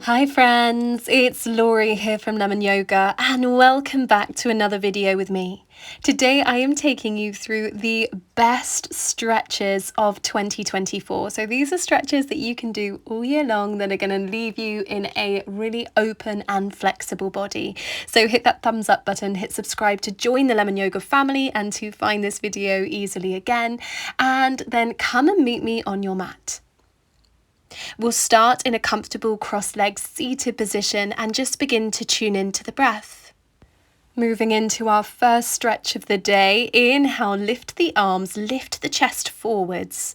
Hi friends, it's Laurie here from Lemon Yoga and welcome back to another video with me. Today I am taking you through the best stretches of 2024. So these are stretches that you can do all year long that are going to leave you in a really open and flexible body. So hit that thumbs up button, hit subscribe to join the Lemon Yoga family and to find this video easily again, and then come and meet me on your mat. We'll start in a comfortable cross-legged seated position and just begin to tune into the breath. Moving into our first stretch of the day, inhale, lift the arms, lift the chest forwards.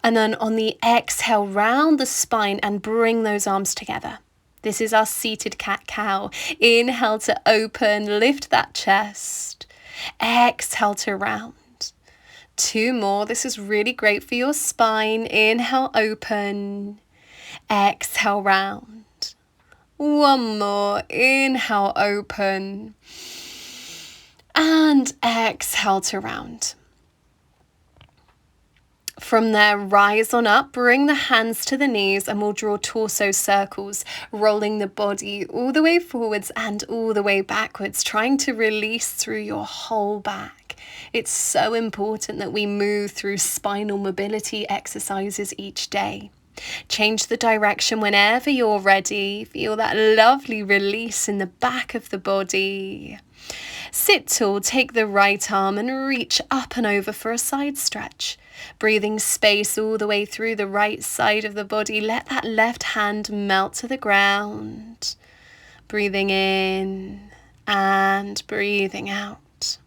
And then on the exhale, round the spine and bring those arms together. This is our seated cat-cow. Inhale to open, lift that chest. Exhale to round. 2 more. This is really great for your spine. Inhale, open. Exhale, round. 1 more. Inhale, open. And exhale to round. From there, rise on up, bring the hands to the knees and we'll draw torso circles, rolling the body all the way forwards and all the way backwards, trying to release through your whole back. It's so important that we move through spinal mobility exercises each day. Change the direction whenever you're ready. Feel that lovely release in the back of the body. Sit tall, take the right arm and reach up and over for a side stretch. Breathing space all the way through the right side of the body. Let that left hand melt to the ground. Breathing in and breathing out.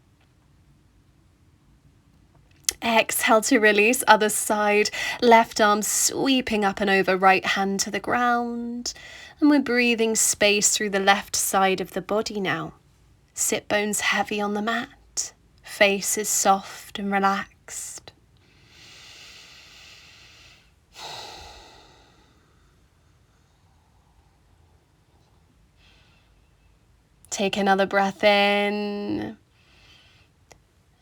Exhale to release, other side, left arm sweeping up and over, right hand to the ground. And we're breathing space through the left side of the body now. Sit bones heavy on the mat, face is soft and relaxed. Take another breath in.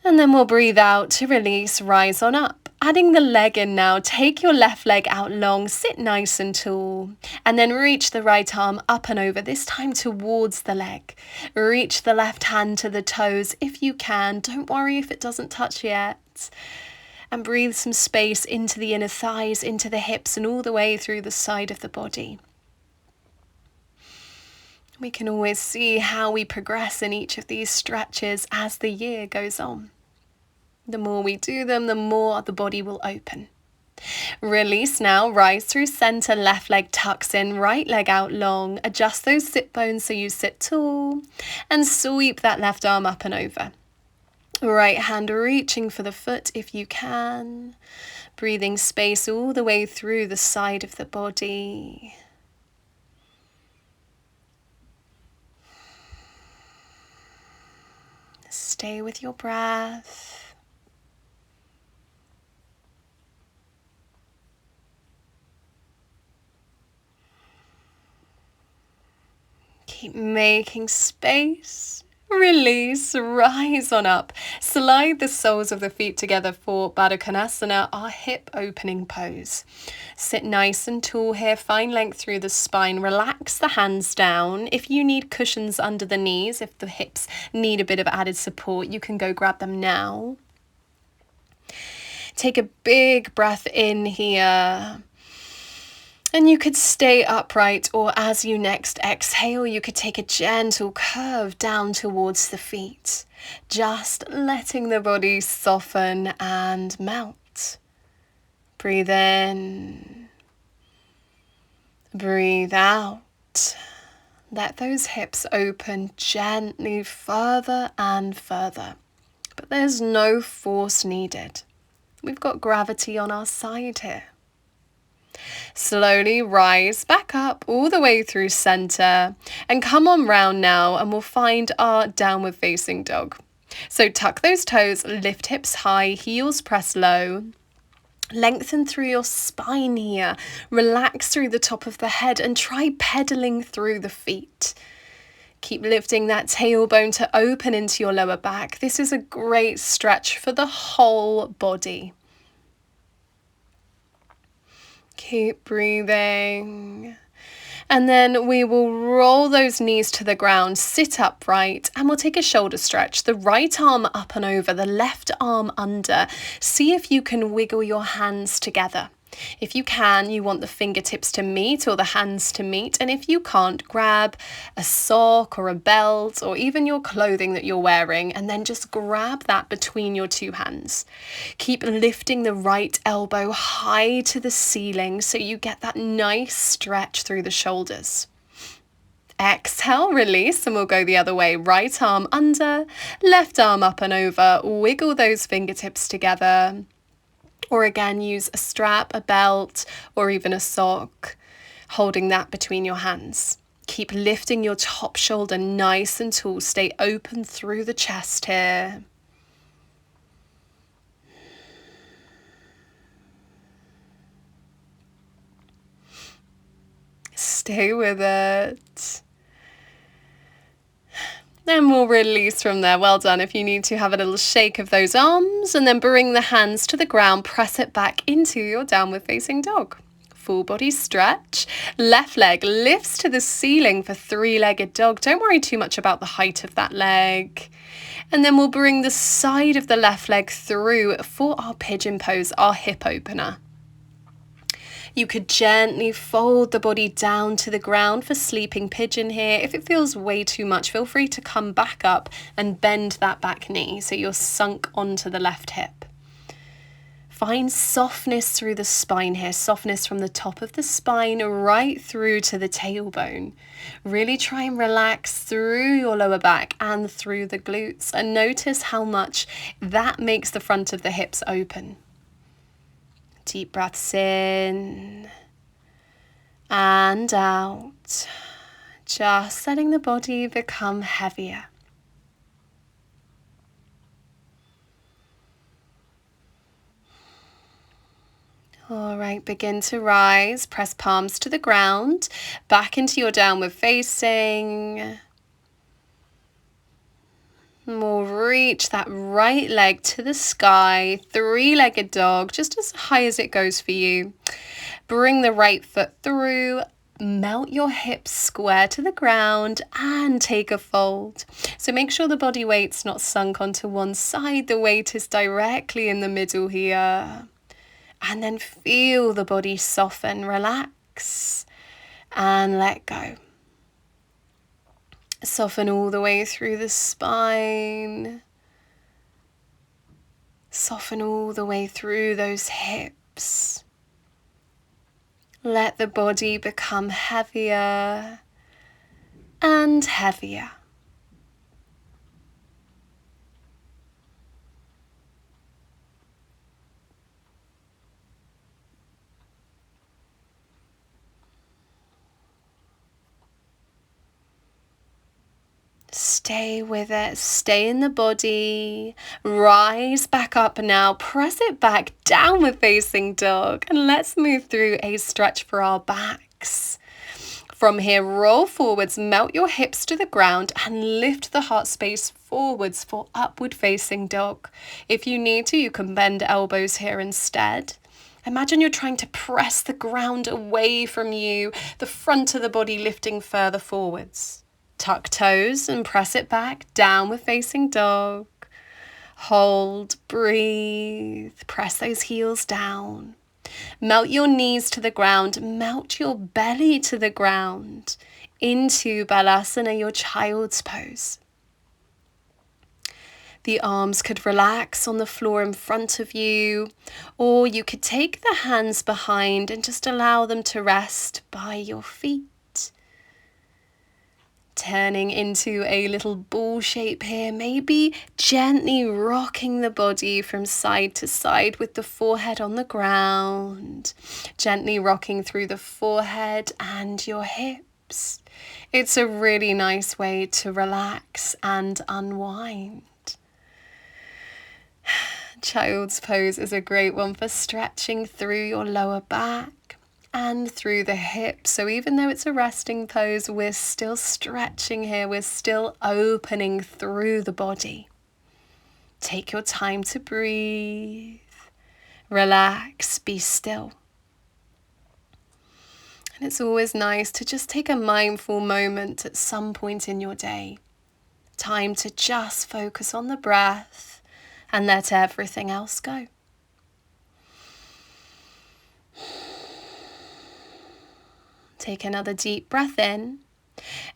And then we'll breathe out to release, rise on up. Adding the leg in now, take your left leg out long, sit nice and tall, and then reach the right arm up and over, this time towards the leg. Reach the left hand to the toes if you can, don't worry if it doesn't touch yet. And breathe some space into the inner thighs, into the hips, and all the way through the side of the body. We can always see how we progress in each of these stretches as the year goes on. The more we do them, the more the body will open. Release now, rise through center, left leg tucks in, right leg out long. Adjust those sit bones so you sit tall and sweep that left arm up and over. Right hand reaching for the foot if you can. Breathing space all the way through the side of the body. Stay with your breath. Keep making space. Release, rise on up. Slide the soles of the feet together for Baddha Konasana, our hip opening pose. Sit nice and tall here, find length through the spine. Relax the hands down. If you need cushions under the knees, if the hips need a bit of added support, you can go grab them now. Take a big breath in here. And you could stay upright, or as you next exhale, you could take a gentle curve down towards the feet, just letting the body soften and melt. Breathe in, breathe out. Let those hips open gently further and further, but there's no force needed. We've got gravity on our side here. Slowly rise back up all the way through center and come on round now and we'll find our downward facing dog. So tuck those toes, lift hips high, heels press low. Lengthen through your spine here. Relax through the top of the head and try pedaling through the feet. Keep lifting that tailbone to open into your lower back. This is a great stretch for the whole body. Keep breathing. And then we will roll those knees to the ground, sit upright, and we'll take a shoulder stretch. The right arm up and over, the left arm under. See if you can wiggle your hands together. If you can, you want the fingertips to meet or the hands to meet. And if you can't, grab a sock or a belt or even your clothing that you're wearing, and then just grab that between your two hands. Keep lifting the right elbow high to the ceiling so you get that nice stretch through the shoulders. Exhale, release, and we'll go the other way. Right arm under, left arm up and over. Wiggle those fingertips together. Or again, use a strap, a belt, or even a sock, holding that between your hands. Keep lifting your top shoulder nice and tall. Stay open through the chest here. Stay with it. Then we'll release from there. Well done. If you need to, have a little shake of those arms and then bring the hands to the ground. Press it back into your downward facing dog. Full body stretch. Left leg lifts to the ceiling for three-legged dog. Don't worry too much about the height of that leg. And then we'll bring the side of the left leg through for our pigeon pose, our hip opener. You could gently fold the body down to the ground for sleeping pigeon here. If it feels way too much, feel free to come back up and bend that back knee so you're sunk onto the left hip. Find softness through the spine here, softness from the top of the spine right through to the tailbone. Really try and relax through your lower back and through the glutes, and notice how much that makes the front of the hips open. Deep breaths in and out, just letting the body become heavier. All right, begin to rise, press palms to the ground, back into your downward facing. We'll reach that right leg to the sky, three-legged dog, just as high as it goes for you. Bring the right foot through, melt your hips square to the ground and take a fold. So make sure the body weight's not sunk onto one side, the weight is directly in the middle here. And then feel the body soften, relax, and let go. Soften all the way through the spine. Soften all the way through those hips. Let the body become heavier and heavier. Stay with it, stay in the body, rise back up now, press it back, downward facing dog, and let's move through a stretch for our backs. From here, roll forwards, melt your hips to the ground and lift the heart space forwards for upward facing dog. If you need to, you can bend elbows here instead. Imagine you're trying to press the ground away from you, the front of the body lifting further forwards. Tuck toes and press it back, downward facing dog. Hold, breathe, press those heels down. Melt your knees to the ground, melt your belly to the ground into Balasana, your child's pose. The arms could relax on the floor in front of you, or you could take the hands behind and just allow them to rest by your feet. Turning into a little ball shape here, maybe gently rocking the body from side to side with the forehead on the ground, gently rocking through the forehead and your hips. It's a really nice way to relax and unwind. Child's pose is a great one for stretching through your lower back and through the hips. So even though it's a resting pose, we're still stretching here. We're still opening through the body. Take your time to breathe, relax, be still. And it's always nice to just take a mindful moment at some point in your day. Time to just focus on the breath and let everything else go. Take another deep breath in,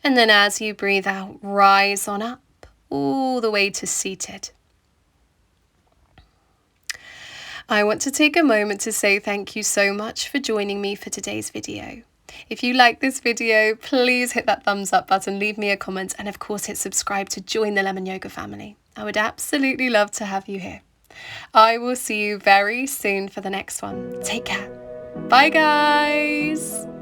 and then as you breathe out, rise on up all the way to seated. I want to take a moment to say thank you so much for joining me for today's video. If you like this video, please hit that thumbs up button, leave me a comment, and of course hit subscribe to join the Lemon Yoga family. I would absolutely love to have you here. I will see you very soon for the next one. Take care. Bye guys.